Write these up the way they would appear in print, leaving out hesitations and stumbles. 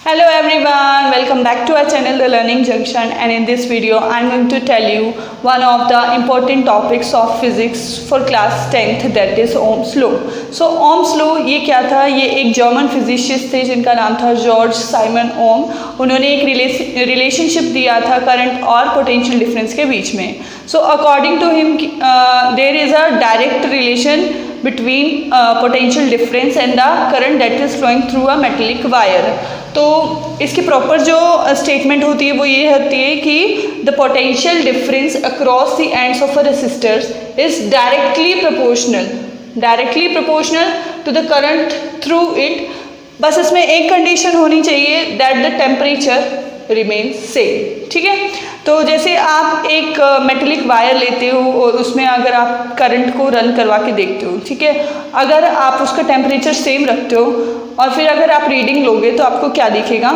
Hello everyone, welcome back to our channel The Learning Junction, and in this video I am going to tell you one of the important topics of physics for class 10th, that is Ohm's law. So Ohm's law ये क्या था? ये एक German physicist थे जिनका नाम था George Simon ओम। उन्होंने एक रिलेशनशिप दिया था करंट और पोटेंशियल डिफरेंस के बीच में। So according to him there is a direct relation between potential difference and the current that is flowing through a metallic wire। तो इसकी प्रॉपर जो स्टेटमेंट होती है वो ये होती है कि the potential difference across the ends of a resistors is directly proportional to the current through it. बस इसमें एक कंडीशन होनी चाहिए, that the temperature remains same. ठीक है, तो जैसे आप एक मेटेलिक वायर लेते हो और उसमें अगर आप करंट को रन करवा के देखते हो, ठीक है, अगर आप उसका टेम्परेचर सेम रखते हो और फिर अगर आप रीडिंग लोगे तो आपको क्या दिखेगा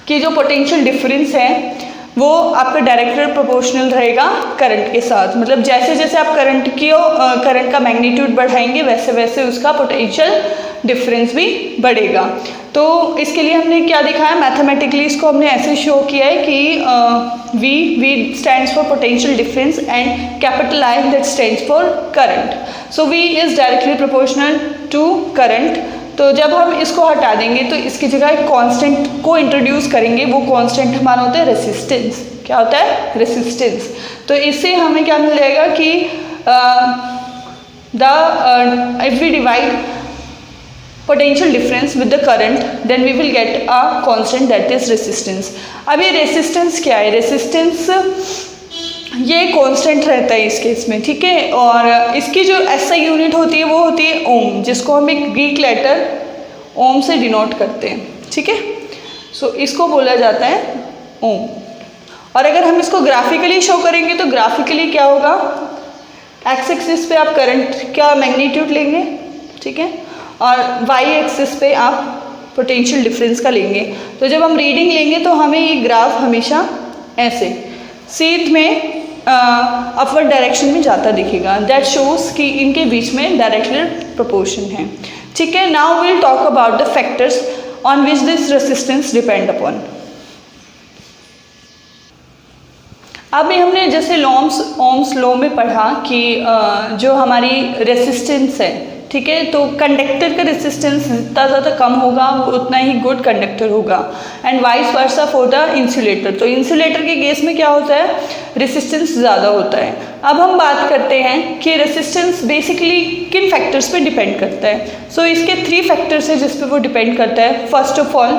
कि जो पोटेंशियल डिफरेंस है वो आपका डायरेक्टली प्रोपोर्शनल रहेगा करंट के साथ। मतलब जैसे जैसे आप करंट का मैग्नीट्यूड बढ़ाएंगे वैसे वैसे उसका पोटेंशियल डिफरेंस भी बढ़ेगा। तो इसके लिए हमने क्या दिखाया, मैथमेटिकली इसको हमने ऐसे शो किया है कि V stands for potential difference and capital I that stands for current. So V is directly proportional to current. तो जब हम इसको हटा देंगे तो इसकी जगह एक कांस्टेंट को इंट्रोड्यूस करेंगे। वो कांस्टेंट हमारा होता है रेसिस्टेंस। क्या होता है? रेसिस्टेंस। तो इससे हमें क्या मिल जाएगा कि if we divide potential difference with the current then we will get a constant that is resistance। अब ये resistance क्या है? resistance ये कांस्टेंट रहता है इस केस में, ठीक है। और इसकी जो SI यूनिट होती है वो होती है ओम, जिसको हम एक ग्रीक लेटर ओम से डिनोट करते हैं, ठीक है। सो इसको बोला जाता है ओम। और अगर हम इसको ग्राफिकली शो करेंगे तो ग्राफिकली क्या होगा, एक्स एक्सिस पे आप करंट का मैग्नीट्यूड लेंगे, ठीक है, और वाई एक्सिस पे आप पोटेंशियल डिफरेंस का लेंगे। तो जब हम रीडिंग लेंगे तो हमें ये ग्राफ हमेशा ऐसे सीध में अपवर्ड डायरेक्शन में जाता दिखेगा। दैट शोज कि इनके बीच में डायरेक्टली प्रोपोर्शन है, ठीक है। Now will talk about the factors on which this resistance depend upon. अभी हमने जैसे ओम्स लॉ में पढ़ा कि जो हमारी रेसिस्टेंस है, ठीक है, तो कंडक्टर का रेसिस्टेंस जितना ज़्यादा कम होगा वो उतना ही गुड कंडक्टर होगा, and vice versa for the insulator. तो इंसुलेटर के केस में क्या होता है, रेसिस्टेंस ज़्यादा होता है। अब हम बात करते हैं कि रेसिस्टेंस बेसिकली किन फैक्टर्स पे डिपेंड करता है। सो इसके 3 फैक्टर्स है जिस पे वो डिपेंड करता है। फर्स्ट ऑफ ऑल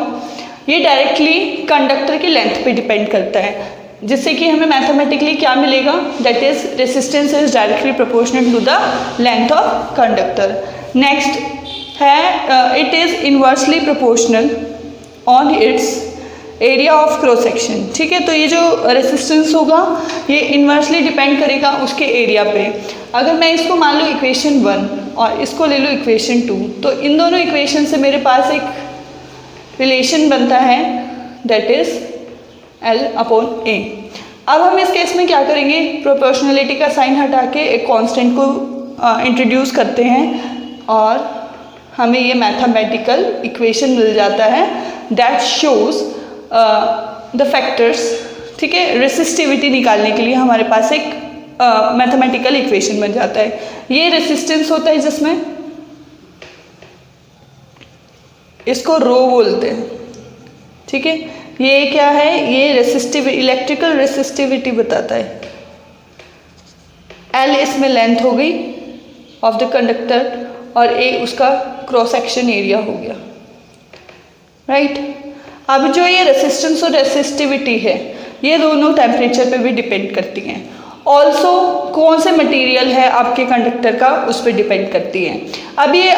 ये डायरेक्टली कंडक्टर की लेंथ पे डिपेंड करता है, जिससे कि हमें मैथमेटिकली क्या मिलेगा, that is resistance is directly proportional to the length of conductor. Next है it is inversely proportional on its area of cross section, ठीक है। तो ये जो रेसिस्टेंस होगा ये इन्वर्सली डिपेंड करेगा उसके एरिया पे। अगर मैं इसको मान लूँ इक्वेशन 1 और इसको ले लूँ इक्वेशन 2, तो इन दोनों इक्वेशन से मेरे पास एक रिलेशन बनता है दैट इज़ L/A। अब हम इस केस में क्या करेंगे, प्रोपोर्शनलिटी का साइन हटा के एक कांस्टेंट को इंट्रोड्यूस करते हैं और हमें ये मैथमेटिकल इक्वेशन मिल जाता है दैट शोज द फैक्टर्स, ठीक है। रेसिस्टिविटी निकालने के लिए हमारे पास एक मैथमेटिकल इक्वेशन बन जाता है। ये रेसिस्टेंस होता है जिसमें इसको रो बोलते हैं, ठीक है। ये क्या है, ये इलेक्ट्रिकल रेसिस्टिविटी बताता है। L इसमें लेंथ हो गई ऑफ द कंडक्टर और A उसका क्रॉस सेक्शन एरिया हो गया, राइट। अब जो ये रेसिस्टेंस और रेसिस्टिविटी है ये दोनों टेम्परेचर पे भी डिपेंड करती हैं। ऑल्सो कौन से मटेरियल है आपके कंडक्टर का उस पर डिपेंड करती है। अब ये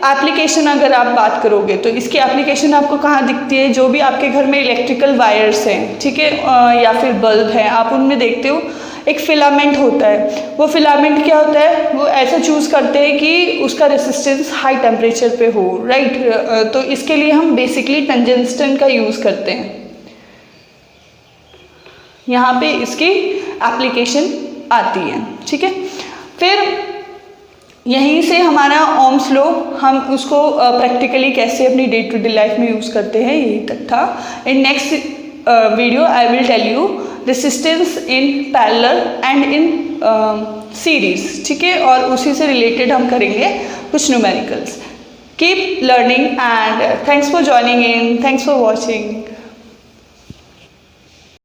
एप्लीकेशन अगर आप बात करोगे तो इसकी एप्लीकेशन आपको कहाँ दिखती है, जो भी आपके घर में इलेक्ट्रिकल वायर्स हैं, ठीक है, या फिर बल्ब है, आप उनमें देखते हो एक फिलामेंट होता है। वो फिलामेंट क्या होता है, वो ऐसा चूज़ करते हैं कि उसका रेसिस्टेंस हाई टेम्परेचर पे हो, राइट। तो इसके लिए हम बेसिकली टंगस्टन का यूज़ करते हैं। यहाँ पे इसकी एप्लीकेशन आती है, ठीक है। फिर यहीं से हमारा ओम्स लॉ हम उसको प्रैक्टिकली कैसे अपनी डे टू डे लाइफ में यूज़ करते हैं यही तक था। In next video I will tell you resistance in parallel and in series, ठीक है, और उसी से रिलेटेड हम करेंगे कुछ numericals. Keep learning and thanks for joining in, thanks for watching.